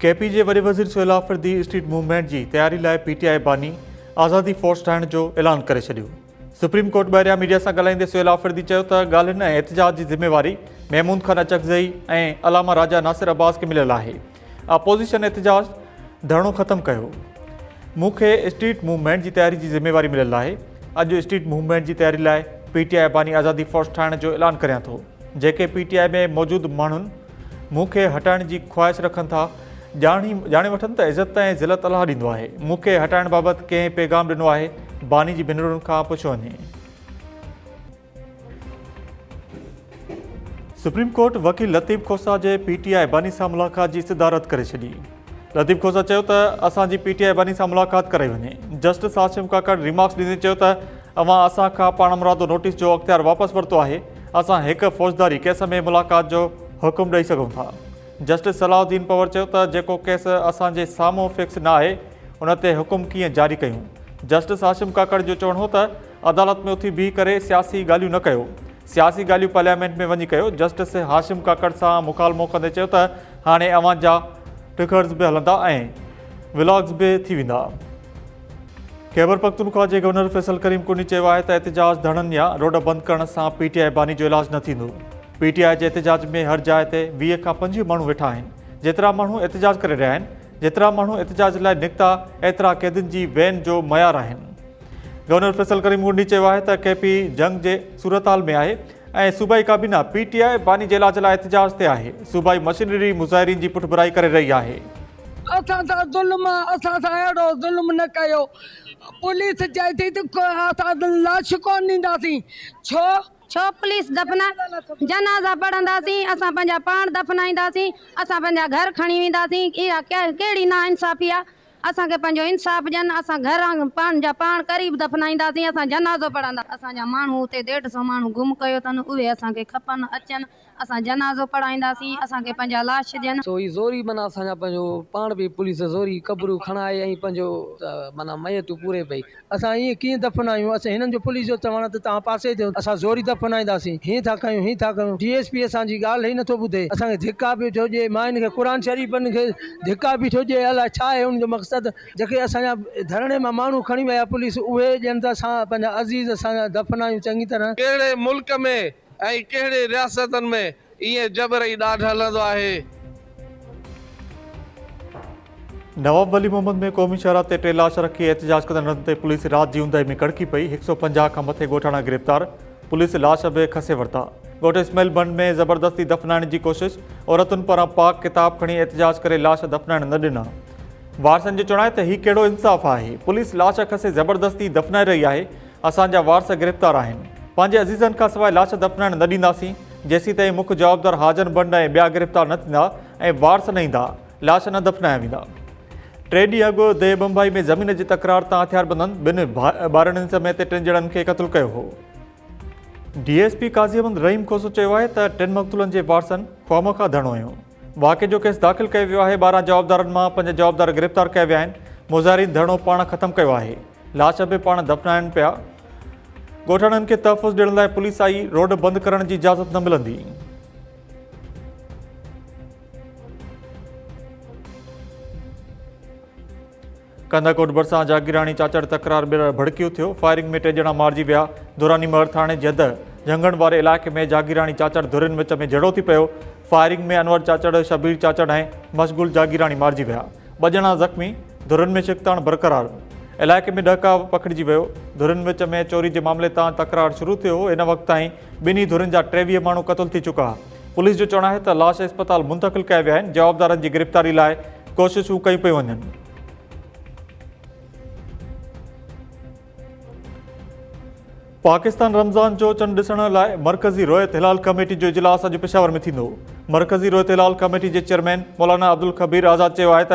KP जे वॾे वज़ीर Suhail Afridi street movement जी तयारी लाइ पीटीआई बानी आज़ादी फोर्स ठाहिण जो ऐलान करे छॾियो। सुप्रीम कोर्ट ॿाहिरियां मीडिया सां ॻाल्हाईंदे सुहेल आफरीदी चयो त ॻाल्हियुनि ऐं एहतजाज जी ज़िम्मेवारी महमूद खान अचकज़ई ऐं अलामा राजा नासिर अब्बास खे मिलियल आहे। अपोज़िशन एहतजाज धरणो ख़तमु कयो। मूंखे स्ट्रीट मूवमेंट जी तयारी जी ज़िम्मेवारी मिलियल आहे। अॼु स्ट्रीट मूवमेंट जी तयारी लाइ पीटीआई बानी आज़ादी फोर्स ठाहिण जो ऐलान करियां थो। जेके पीटीआई में मौजूदु माण्हुनि मूंखे हटाइण जी ख़्वाहिश रखनि था, ॼाणे वठनि त इज़त ऐं ज़िलत अलाह ॾींदो आहे। मूंखे हटाइण बाबति कंहिं पैगाम ॾिनो आहे, बानी जी भेनरुनि खां पुछो वञे। सुप्रीम कोर्ट वकील लतीफ़ खोसा जे पीटीआई बानी सां मुलाक़ात जी इस्तदा रद्द करे छॾी। लतीफ़ खोसा चयो त असांजी पीटीआई बानी सां मुलाक़ात कराई वञे। जस्टिस हाशिम काकड़ रिमार्क्स ॾींदे चयो त अवां असां खां पाण मुरादो नोटिस जो अख़्तियार वापसि वरितो आहे। असां हिकु फ़ौजदारी केस में मुलाक़ात जो हुकुम ॾेई सघूं था। जस्टिस सलाउद्दीन पवर चयो त जेको केस असांजे साम्हूं फिक्स न आहे उन ते हुकुम कीअं जारी कयूं। जस्टिस हाशिम काकड़ जो चवणु हो त अदालत में उथी बीह करे सियासी ॻाल्हियूं न कयो, सियासी ॻाल्हियूं पार्लियामेंट में वञी कयो। जस्टिस हाशिम काकड़ सां मुखालमो कंदे चयो त हाणे अवां जा ट्विटर्स बि हलंदा ऐं व्लॉग्स बि थी वेंदा। खैबर पख्तूनख्वा जे गवर्नर फैसल करीम कुनी चयो आहे त एहतजाज धरणे या रोड बंदि करण सां पीटीआई बानी जो इलाज न थींदो। पीटीआई जे एहतजाज में हर जाइ ते 20 खां 25 माण्हू वेठा आहिनि। जेतिरा माण्हू एहतजाज करे रहिया आहिनि, जेतिरा माण्हू एहतजाज लाइ निकिता, एतिरा क़ैदियुनि जी वैन जो मयार आहिनि। गवर्नर फैसल करीम कुनी चयो आहे त केपी जंग जे सूरतहाल में आहे ऐं सूबाई काबीना पीटीआई बानी जे इलाज लाइ एहतजाज ते आहे। सूबाई मशीनरी मुज़ाहिरीन जी पुठिभराई करे रही आहे। असां सां अहिड़ो ज़ुल्म न कयो। पुलिस चए थी त असां लाश कोन ॾींदासीं। छो पुलिस दफ़ना जनाज़ा पढ़ंदासीं, असां पंहिंजा पाण दफ़नाईंदासीं, असां पंहिंजा घर खणी वेंदासीं। इहा कहिड़ी नाइंसाफ़ी आहे? असांखे पंहिंजो इंसाफ़ ॾियनि। असां घर पंहिंजा पाण क़रीब दफ़नाईंदासीं, असां जनाज़ो पढ़ंदा। असांजा माण्हू हुते 150 माण्हू गुम कयो अथनि, उहे असांखे खपनि अचनि, असां जनाज़ो पढ़ाईंदासीं, असांखे पंहिंजा लाश ॾियनि। सो ई ज़ोरी माना असांजा पंहिंजो पाण बि पुलिस ज़ोरी क़बरूं खणाए ऐं पंहिंजो माना मयतूं पूरे पई। असां ईअं कीअं दफ़नायूं? असां हिननि जो पुलिस जो चवण त तव्हां पासे थियो, असां ज़ोरी दफ़नाईंदासीं, हीअं था कयूं, हीअं था कयूं। डीएसपी असांजी ॻाल्हि ई नथो ॿुधे। असांखे धिका बि थो ॾिए, मायुनि खे क़ुर शरीफ़नि खे धिका बि थो ॾिए। अलाए छा आहे उनजो मक़सदु? जेके असांजा धरणे मां माण्हू खणी विया पुलिस, उहे ॼण त असां पंहिंजा अज़ीज़ असांजा दफ़नायूं चङी तरह। कहिड़े मुल्क में ऐं कहिड़े रियासतनि में ईअं जबरी ॾाढ हलंदो आहे? नवाब वली मोहम्मद में क़ौमी शहरा ते 3 लाश रखी एहतजाज कंदड़नि ते पुलिस राति जी ऊंदहि में कड़की पई। 150 खां मथे ॻोठाणा गिरफ़्तार, पुलिस लाश बि खसे वरिता। ॻोठ इस्माइल बंड में ज़बरदस्ती दफ़नाइण जी कोशिश, औरतुनि पारां पाक किताब खणी एहतजाज करे लाश दफ़नाइण न ॾिना। वारसनि जो चवणु आहे त हीउ कहिड़ो इंसाफ़ आहे? पुलिस लाश खसे ज़बरदस्ती दफ़नाए रही आहे। असांजा वारस गिरफ़्तार आहिनि। पंहिंजे अज़ीज़नि खां सवाइ लाश दफ़नाइण न ॾींदासीं। जेसीं ताईं मुख्य जवाबदार हाजन बंड ऐं ॿिया गिरफ़्तार न थींदा ऐं वारस न ईंदा, लाश न दफ़नाया वेंदा। 3 ॾींहं अॻु दे बम्बई में ज़मीन जी तकरार तां हथियारबंदनि 2 ॿारनि समेत 3 ॼणनि खे क़तलु कयो हो। डीएसपी काज़ी अहमद रहीम खोसो चयो आहे त 3 मक़तूलनि जे वारसनि ख़ौफ़ धरणो हुयो। वाक़े जो केस दाख़िल कयो वियो आहे। 12 जवाबदारनि मां 5 जवाबदार गिरफ़्तार कया विया आहिनि। मुज़ाहिरीन धरणो पाण ख़तमु कयो आहे। लाश बि पाण दफ़नाइनि पिया। ॻोठाणनि खे तहफ़ुज़ ॾियण लाइ पुलिस आई। रोड बंदि करण जी इजाज़त न मिलंदी। कंदाकोट भरिसां जागीराणी चाचड़ तकरार भड़कियो थियो। फायरिंग में 3 ॼणा मारिजी विया। दुरानी महर थाणे जे झंगण वारे इलाइक़े में जागीराणी चाचड़ धुरियुनि विच में जहिड़ो थी पियो। फायरिंग में अनवर चाचड़, शबीर चाचड़ ऐं मशगूल जागीराणी मारिजी विया। 2 ॼणा ज़ख़्मी। धुरियुनि में शिकताण बरक़रार। इलाइक़े में ॾका पकड़िजी वियो। धुरियुनि विच में चोरी जे मामले तां तकरार शुरू थियो। इन वक़्त ताईं ॿिन्ही धुरियुनि जा 23 माण्हू क़तलु थी चुका। पुलिस जो चवणु आहे त लाश अस्पताल मुंतक़िल कया विया आहिनि। जवाबदारनि जी गिरफ़्तारी लाइ कोशिशूं कयूं पियूं वञनि। पाकिस्तान रमज़ान जो चंड ॾिसण लाइ मरकज़ी रोयत हिलाल कमेटी जो इजलास अॼु पेशावर में थींदो। मरकज़ी रोयत हिलाल कमेटी जे चेयरमैन मौलाना अब्दुल ख़बीर आज़ाद चयो आहे त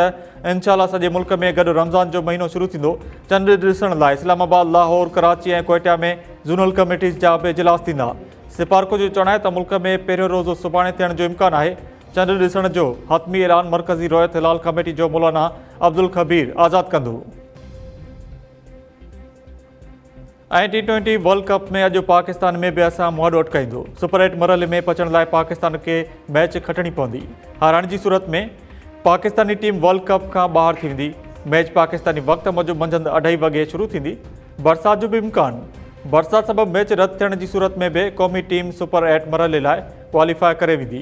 इंशाअल्लाह सॼे मुल्क में गॾु रमज़ान जो महीनो शुरू थींदो। चंड ॾिसण लाइ इस्लामाबाद, लाहौर, कराची ऐं कोयटा में ज़ोनल कमेटीज़ जा बि इजलास थींदा। सिपारको जो चवणु आहे त मुल्क में पहिरियों रोज़ो सुभाणे थियण जो इम्कानु आहे। चंड ॾिसण जो हतमी ऐलान मरकज़ी रोयत हिलाल कमेटी जो मौलाना अब्दुल ख़बीर आज़ाद कंदो। ऐं T20 वर्ल्ड कप में अॼु पाकिस्तान में बि असां मुआॾो अटकाईंदो। सुपर 8 मरहले में पहुचण लाइ पाकिस्तान खे मैच खटणी पवंदी। हाराइण जी सूरत में पाकिस्तानी टीम वर्ल्ड कप खां ॿाहिरि थी वेंदी। मैच पाकिस्तानी वक़्त मूजिबि मंझंदि 2:30 वॻे शुरू थींदी। बरसाति जो बि इम्कान। बरसाति सबबि मैच रद्द थियण जी सूरत में बि क़ौमी टीम सुपर 8 मरहले लाइ क्वालिफाई करे वेंदी।